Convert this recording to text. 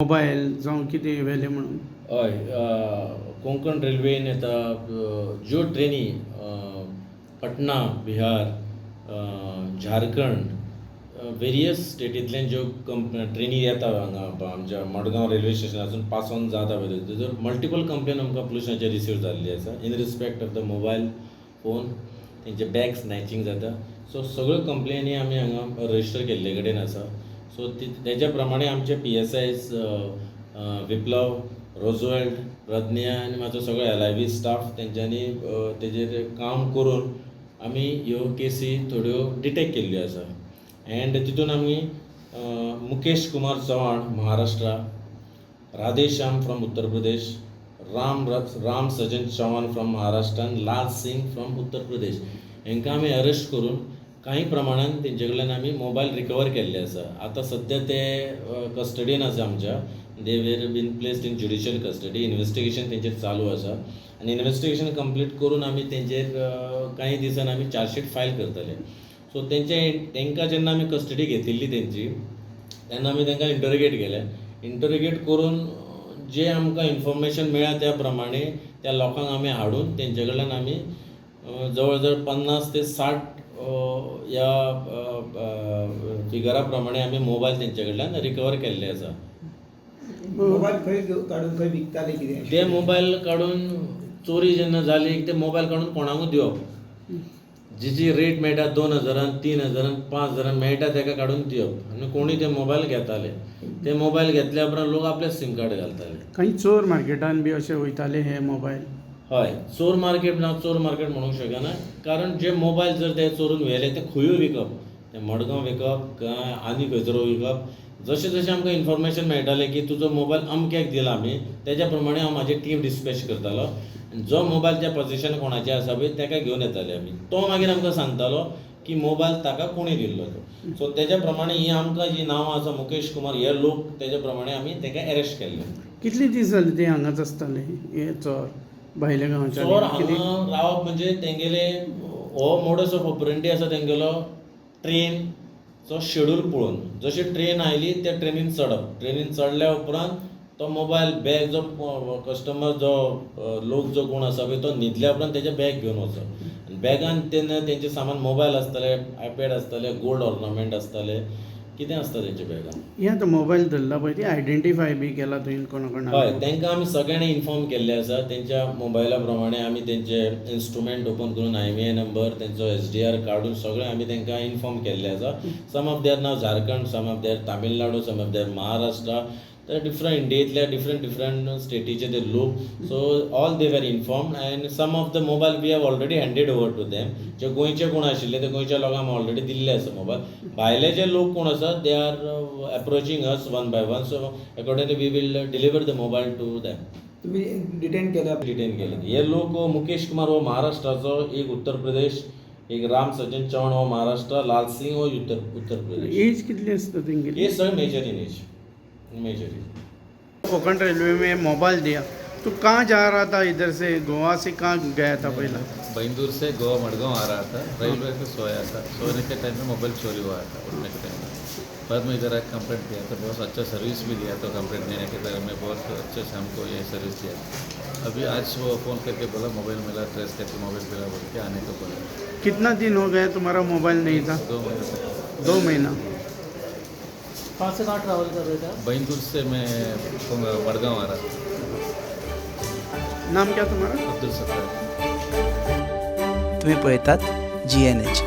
Mobile जावं कितें व्हेलें म्हणून. हय, कोंकण रेल्वेन ज्यो ट्रेनी पटना बिहार, झारखंड, वेरियस स्टेटींतल्यान ज्यो ट्रेनी येता हांगा आमच्या मडगांव रेल्वे स्टेशनासून पास ऑन जाता पळय, तेजो मल्टिपल कंप्लेन आमकां पोल्युशनाचेर रिसीव जाल्ली आसा in respect of the mobile phone, तेंचे बॅग स्नॅचिंग जाता. सो सगळ्यो कंप्लेनी आमी हांगा रजिस्टर केल्ले कडेन आसा. सो तेज्या प्रमाणे आमचे PSIs विप्लव, रोजवेल्ट, प्रज्ञा आनी म्हाजो सगळो LIV स्टाफ तेंच्यांनी तेजेर काम करून आमी ह्यो केसी थोड्यो डिटेक्ट केल्ल्यो आसा. एंड तितून आमी Mukesh Kumar Chavan Maharashtra, Radheshyam from Uttar Pradesh, Ram Sajjan Chavan from Maharashtra आनी लाल सिंग फ्रॉम उत्तर प्रदेश हांकां आमी अरेस्ट करून काही प्रमाणान तेंचे कडल्यान आमी मोबायल रिकवर केल्ले आसा. आतां सद्या ते कस्टडीन आसा आमच्या. They were been placed in judicial custody. Investigation तेंचेर चालू आसा आनी इन्व्हेस्टिगेशन कंप्लीट करून आमी तेंचेर काही दिसान आमी चार्जशीट फायल करतले. सो तेंकां जेन्ना आमी कस्टडी घेतिल्ली तेंची, तेन्ना आमी तेंकां इंटरोगेट केलें. इंटरोगेट करून जे आमकां इन्फॉर्मेशन मेळ्ळा त्या प्रमाणे त्या लोकांक आमी हाडून तेंचे कडल्यान आमी जवळ जवळ 50 ते 60 ह्या फिगरा प्रमाणे आमी मोबायल तेंचे कडल्यान रिकवर केल्ले आसा. मोबायल खंय काडून खंय विकताले कितें? ते मोबायल काडून चोरी जेन्ना जाली ते मोबायल काडून कोणाकूय दिवप. जी रेट मेळटा 2000, 3000, 5000 मेळटा तेका काडून दिवप आनी कोणूय ते मोबायल घेताले. ते मोबायल घेतल्या उपरांत लोक आपले सीम कार्ड घालताले. काही चोर मार्केटान बी अशे वयताले हे मोबायल. हय, चोर मार्केट म्हणूंक शकना, कारण जे मोबायल जर ते चोरून व्हेले ते खंयूय विकप, ते मडगांव विकप काय आनी खंयसर विकप. जशें जशें आमकां इन्फॉर्मेशन मेळटालें की तुजो मोबायल अमक्याक दिला आमी, तेज्या प्रमाणे हांव म्हाजी टीम डिस्पॅच करतालो. जो मोबायलच्या पोझिशन कोणाचें आसा पळय तेका घेवन येताले आमी. तो मागीर आमकां सांगतालो की मोबायल ताका कोणी दिल्लो तो. सो तेज्या प्रमाणे ही आमकां जी नांवां आसा मुकेश कुमार, हे लोक तेज्या प्रमाणे आमी तेका अरेस्ट केल्ले. कितले दीस जाले ते हांगाच आसताले हे चोर भायल्या गांवच्या? चोर हांगा रावप म्हणजे तेंगेले हो मोडस ऑफ ऑपरेंडी आसा तेंगेलो ट्रेनचो शेड्यूल पळोवन. जशी ट्रेन आयली त्या ट्रेनीन चडप. ट्रेनीन चडल्या उपरांत तो मोबायल बॅग जो कस्टमर जो लोक जो कोण आसा पळय तो न्हिदल्या उपरांत तेजे बॅग घेवन वचप. बॅगान तेन्ना तेंचे सामान मोबायल आसतले, आयपॅड आसतले, गोल्ड ऑर्नामेंट आसतले, कितें आसता तेंच्या बॅगान. हे आतां मोबायल धरला पळय ती आयडेंटिफाय बी केला तुवें कोणा हय, तेंकां आमी सगळ्यांनी इन्फॉर्म केल्ले आसा. तेंच्या मोबायला प्रमाणे आमी तेंचे इन्स्ट्रुमेंट ओपन करून IMEI नंबर, तेंचो SDR काडून सगळें आमी तेंकां इन्फॉर्म केल्ले आसा. सम ऑफ देर नाव Jharkhand, some of their Tamil Nadu, some of their Maharashtra, ते डिफरंट इंडियेंतल्या डिफरंट स्टेटीचे ते लोक. So all they were informed and some of the mobile we have already handed over to them. जे गोंयचे कोण आशिल्ले ते गोंयच्या लोकांक ऑलरेडी दिल्ले आसा मोबायल. भायले जे लोक कोण आसा they are approaching us one by one. So accordingly we will deliver the mobile to them. तुम्ही डिटेन केले? हे लोक मुकेश कुमार हो महाराष्ट्राचो, एक उत्तर प्रदेश, एक राम सजन चव्हाण हो महाराष्ट्र, लाल सिंग हो उत्तर प्रदेश. एज कितली आसता तेंगेली? ये सगळे major in age. Konkan railway में मोबाइल दिया तो कहाँ जा रहा था? इधर से गोवा से कहाँ गया था पहला? बैंदूर से गोवा मडगांव आ रहा था. रेलवे पे सोया था. सोने के टाइम में मोबाइल चोरी हुआ था उठने के टाइम में. बाद में इधर आकर कंप्लेंट किया तो बहुत अच्छा सर्विस भी दिया. तो कंप्लेंट देने के टाइम में बहुत अच्छे से हमको ये सर्विस दिया. अभी आज वो फ़ोन करके बोला मोबाइल मिला, ट्रेस करके मोबाइल मिला बोल के आने को बोला. कितना दिन हो गया तुम्हारा मोबाइल नहीं था? 2 महीने तक. 2 महीना. कहाँ से कहाँ ट्रैवल कर रहे थे? बैंदूर से मैं मडगांव आ रहा था. नाम क्या तुम्हारा? अब्दुल सत्तार. तुम्ही पळयतात GNH.